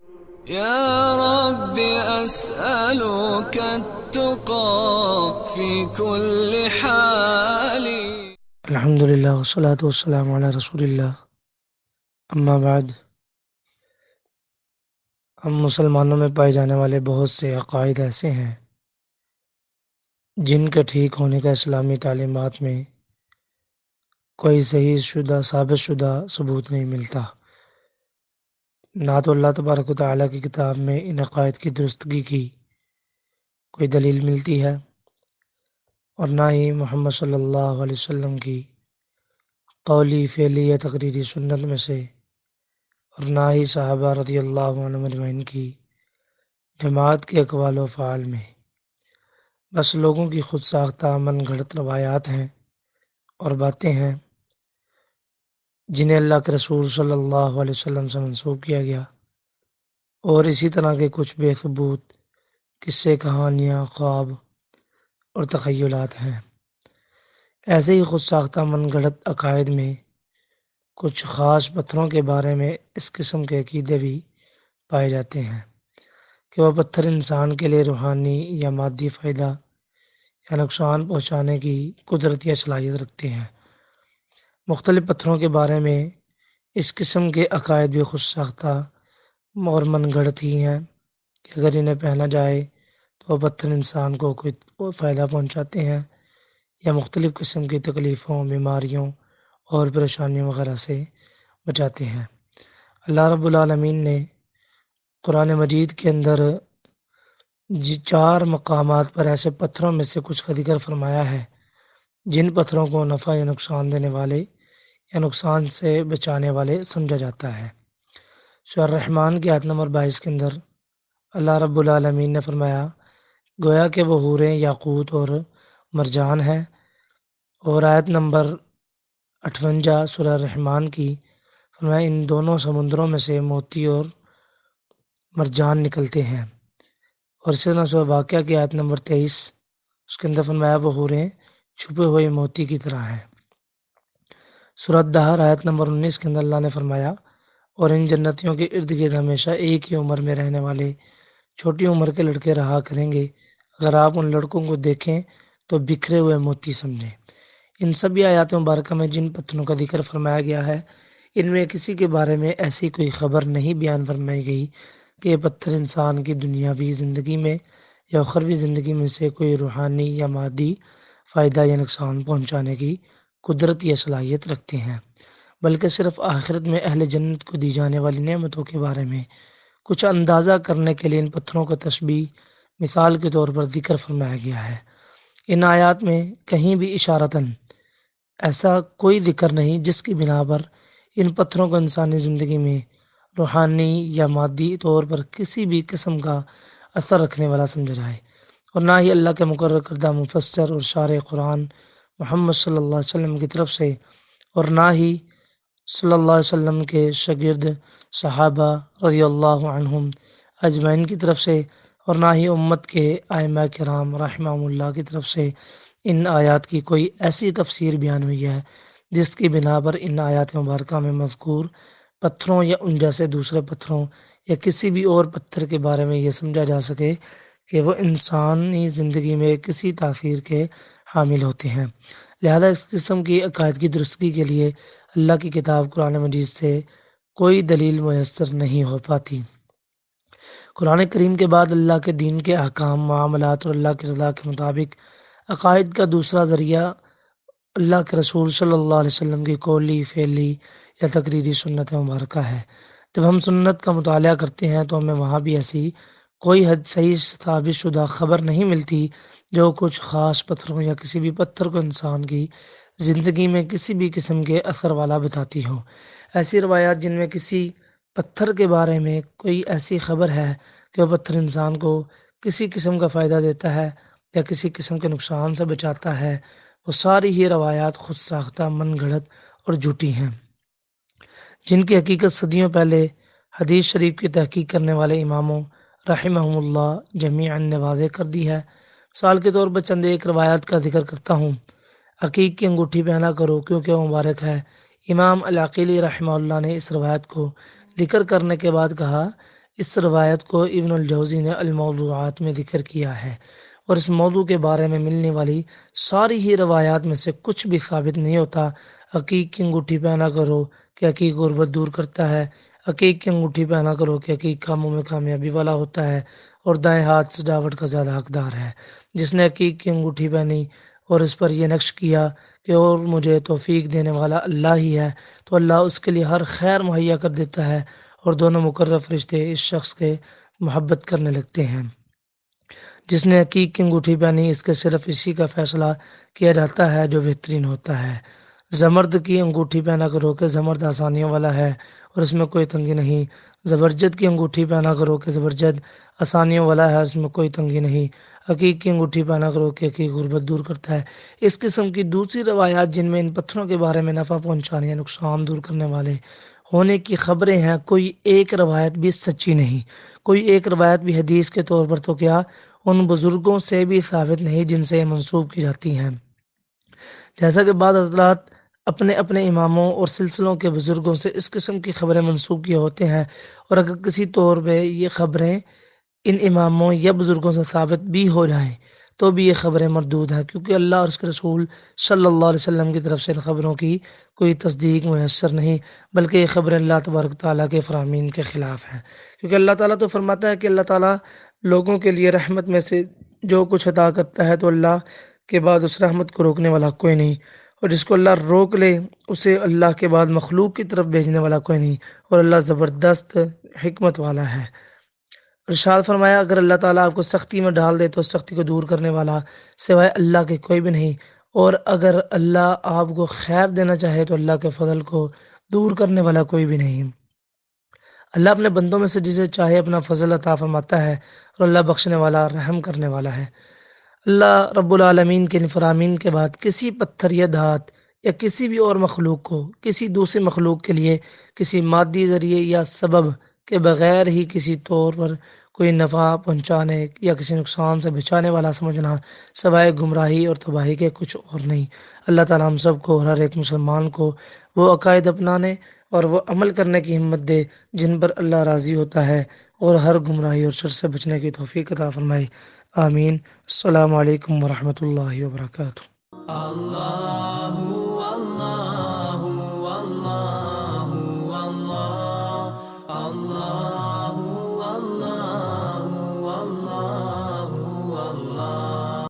يا رب أسألك التقى في كل حال. الحمد للہ والصلاة والسلام علی رسول اللہ، اما بعد۔ ہم مسلمانوں میں پائے جانے والے بہت سے عقائد ایسے ہیں جن کے ٹھیک ہونے کا اسلامی تعلیمات میں کوئی صحیح شدہ ثابت شدہ ثبوت نہیں ملتا، نہ تو اللہ تبارک و تعالیٰ کی کتاب میں ان عقائد کی درستگی کی کوئی دلیل ملتی ہے، اور نہ ہی محمد صلی اللہ علیہ وسلم کی قولی فعلی یا تقریری سنت میں سے، اور نہ ہی صحابہ رضی اللہ عنہم اجمعین کی جماعت کے اقوال و افعال میں۔ بس لوگوں کی خود ساختہ من گھڑت روایات ہیں اور باتیں ہیں جنہیں اللہ کے رسول صلی اللہ علیہ وسلم سے منسوب کیا گیا، اور اسی طرح کے کچھ بے ثبوت قصے، کہانیاں، خواب اور تخیلات ہیں۔ ایسے ہی خود ساختہ من گھڑت عقائد میں کچھ خاص پتھروں کے بارے میں اس قسم کے عقیدے بھی پائے جاتے ہیں کہ وہ پتھر انسان کے لیے روحانی یا مادی فائدہ یا نقصان پہنچانے کی قدرت یا صلاحیت رکھتے ہیں۔ مختلف پتھروں کے بارے میں اس قسم کے عقائد بھی خود ساختہ اور من گھڑت ہی ہیں کہ اگر انہیں پہنا جائے تو وہ پتھر انسان کو کوئی فائدہ پہنچاتے ہیں یا مختلف قسم کی تکلیفوں، بیماریوں اور پریشانیوں وغیرہ سے بچاتے ہیں۔ اللہ رب العالمین نے قرآن مجید کے اندر 4 مقامات پر ایسے پتھروں میں سے کچھ کا ذکر فرمایا ہے جن پتھروں کو نفع یا نقصان دینے والے یا نقصان سے بچانے والے سمجھا جاتا ہے۔ سورہ الرحمن کی آیت نمبر 22 کے اندر اللہ رب العالمین نے فرمایا، گویا کہ وہ حوریں یاقوت اور مرجان ہیں، اور آیت نمبر 58 سورہ الرحمن کی فرمایا، ان دونوں سمندروں میں سے موتی اور مرجان نکلتے ہیں۔ اور اسی طرح سورہ واقعہ کی آیت نمبر 23 اس کے اندر فرمایا، وہ حوریں چھپے ہوئے موتی کی طرح ہیں۔ سورہ دہر آیت نمبر 19 کے اندر اللہ نے فرمایا، اور ان جنتیوں کے ارد گرد ہمیشہ ایک ہی عمر میں رہنے والے چھوٹی عمر کے لڑکے رہا کریں گے، اگر آپ ان لڑکوں کو دیکھیں تو بکھرے ہوئے موتی سمجھیں۔ ان سبھی آیات مبارکہ میں جن پتھروں کا ذکر فرمایا گیا ہے، ان میں کسی کے بارے میں ایسی کوئی خبر نہیں بیان فرمائی گئی کہ یہ پتھر انسان کی دنیاوی زندگی میں یا اخروی زندگی میں سے کوئی روحانی یا مادی فائدہ یا نقصان پہنچانے کی قدرت یا صلاحیت رکھتے ہیں، بلکہ صرف آخرت میں اہل جنت کو دی جانے والی نعمتوں کے بارے میں کچھ اندازہ کرنے کے لیے ان پتھروں کا تشبیہ مثال کے طور پر ذکر فرمایا گیا ہے۔ ان آیات میں کہیں بھی اشارتاً ایسا کوئی ذکر نہیں جس کی بنا پر ان پتھروں کو انسانی زندگی میں روحانی یا مادی طور پر کسی بھی قسم کا اثر رکھنے والا سمجھا جائے، اور نہ ہی اللہ کے مقرر کردہ مفسر اور شارح قرآن محمد صلی اللہ علیہ وسلم کی طرف سے، اور نہ ہی صلی اللہ علیہ وسلم کے شاگرد صحابہ رضی اللہ عنہم اجمعین کی طرف سے، اور نہ ہی امت کے ائمہ کرام رحمہم اللہ کی طرف سے ان آیات کی کوئی ایسی تفسیر بیان ہوئی ہے جس کی بنا پر ان آیات مبارکہ میں مذکور پتھروں یا ان جیسے دوسرے پتھروں یا کسی بھی اور پتھر کے بارے میں یہ سمجھا جا سکے کہ وہ انسانی زندگی میں کسی تاثیر کے حامل ہوتے ہیں۔ لہذا اس قسم کی عقائد کی درستگی کے لیے اللہ کی کتاب قرآن مجید سے کوئی دلیل میسر نہیں ہو پاتی۔ قرآن کریم کے بعد اللہ کے دین کے احکام، معاملات اور اللہ کی رضا کے مطابق عقائد کا دوسرا ذریعہ اللہ کے رسول صلی اللہ علیہ وسلم کی قولی، فعلی یا تقریری سنت مبارکہ ہے۔ جب ہم سنت کا مطالعہ کرتے ہیں تو ہمیں وہاں بھی ایسی کوئی حد صحیح ثابت شدہ خبر نہیں ملتی جو کچھ خاص پتھروں یا کسی بھی پتھر کو انسان کی زندگی میں کسی بھی قسم کے اثر والا بتاتی ہو۔ ایسی روایات جن میں کسی پتھر کے بارے میں کوئی ایسی خبر ہے کہ وہ پتھر انسان کو کسی قسم کا فائدہ دیتا ہے یا کسی قسم کے نقصان سے بچاتا ہے، وہ ساری ہی روایات خود ساختہ، من گھڑت اور جھوٹی ہیں، جن کی حقیقت صدیوں پہلے حدیث شریف کی تحقیق کرنے والے اماموں رحمہم اللہ جمیعاً نے واضح کر دی ہے۔ مثال کے طور پر چند ایک روایات کا ذکر کرتا ہوں۔ عقیق کی انگوٹھی پہنا کرو کیونکہ وہ مبارک ہے۔ امام العقیلی رحمہ اللہ نے اس روایت کو ذکر کرنے کے بعد کہا، اس روایت کو ابن الجوزی نے الموضوعات میں ذکر کیا ہے، اور اس موضوع کے بارے میں ملنے والی ساری ہی روایات میں سے کچھ بھی ثابت نہیں ہوتا۔ عقیق کی انگوٹھی پہنا کرو کہ عقیق غربت دور کرتا ہے، عقیق کی انگوٹھی پہنا کرو کہ عقیق کاموں میں کامیابی والا ہوتا ہے، اور دائیں ہاتھ سجاوٹ کا زیادہ حقدار ہے۔ جس نے عقیق کی انگوٹھی پہنی اور اس پر یہ نقش کیا کہ اور مجھے توفیق دینے والا اللہ ہی ہے، تو اللہ اس کے لیے ہر خیر مہیا کر دیتا ہے، اور دونوں مقرر فرشتے اس شخص کے محبت کرنے لگتے ہیں۔ جس نے عقیق کی انگوٹھی پہنی، اس کے صرف اسی کا فیصلہ کیا جاتا ہے جو بہترین ہوتا ہے۔ زمرد کی انگوٹھی پہنا کرو کہ زمرد آسانیوں والا ہے اور اس میں کوئی تنگی نہیں۔ زبرجد کی انگوٹھی پہنا کرو کہ زبرجد آسانیوں والا ہے اور اس میں کوئی تنگی نہیں۔ عقیق کی انگوٹھی پہنا کرو کہ عقیق غربت دور کرتا ہے۔ اس قسم کی دوسری روایات جن میں ان پتھروں کے بارے میں نفع پہنچانے یا نقصان دور کرنے والے ہونے کی خبریں ہیں، کوئی ایک روایت بھی سچی نہیں، کوئی ایک روایت بھی حدیث کے طور پر تو کیا ان بزرگوں سے بھی ثابت نہیں جن سے یہ منسوب کی جاتی ہیں۔ جیسا کہ بعض حضرات اپنے اپنے اماموں اور سلسلوں کے بزرگوں سے اس قسم کی خبریں منسوب کیے ہوتے ہیں، اور اگر کسی طور پہ یہ خبریں ان اماموں یا بزرگوں سے ثابت بھی ہو جائیں تو بھی یہ خبریں مردود ہیں، کیونکہ اللہ اور اس کے رسول صلی اللہ علیہ وسلم کی طرف سے ان خبروں کی کوئی تصدیق میسر نہیں، بلکہ یہ خبریں اللہ تبارک تعالیٰ کے فرامین کے خلاف ہیں۔ کیونکہ اللہ تعالیٰ تو فرماتا ہے کہ اللہ تعالیٰ لوگوں کے لیے رحمت میں سے جو کچھ عطا کرتا ہے تو اللہ کے بعد اس رحمت کو روکنے والا کوئی نہیں، اور جس کو اللہ روک لے اسے اللہ کے بعد مخلوق کی طرف بھیجنے والا کوئی نہیں، اور اللہ زبردست حکمت والا ہے۔ ارشاد فرمایا، اگر اللہ تعالیٰ آپ کو سختی میں ڈال دے تو سختی کو دور کرنے والا سوائے اللہ کے کوئی بھی نہیں، اور اگر اللہ آپ کو خیر دینا چاہے تو اللہ کے فضل کو دور کرنے والا کوئی بھی نہیں۔ اللہ اپنے بندوں میں سے جسے چاہے اپنا فضل عطا فرماتا ہے، اور اللہ بخشنے والا رحم کرنے والا ہے۔ اللہ رب العالمین کے فرامین کے بعد کسی پتھر یا دھات یا کسی بھی اور مخلوق کو کسی دوسری مخلوق کے لیے کسی مادی ذریعے یا سبب کے بغیر ہی کسی طور پر کوئی نفع پہنچانے یا کسی نقصان سے بچانے والا سمجھنا سوائے گمراہی اور تباہی کے کچھ اور نہیں۔ اللہ تعالیٰ ہم سب کو اور ہر ایک مسلمان کو وہ عقائد اپنانے اور وہ عمل کرنے کی ہمت دے جن پر اللہ راضی ہوتا ہے، اور ہر گمراہی اور شر سے بچنے کی توفیق عطا فرمائے۔ آمین۔ السلام علیکم ورحمۃ اللہ وبرکاتہ۔ اللہ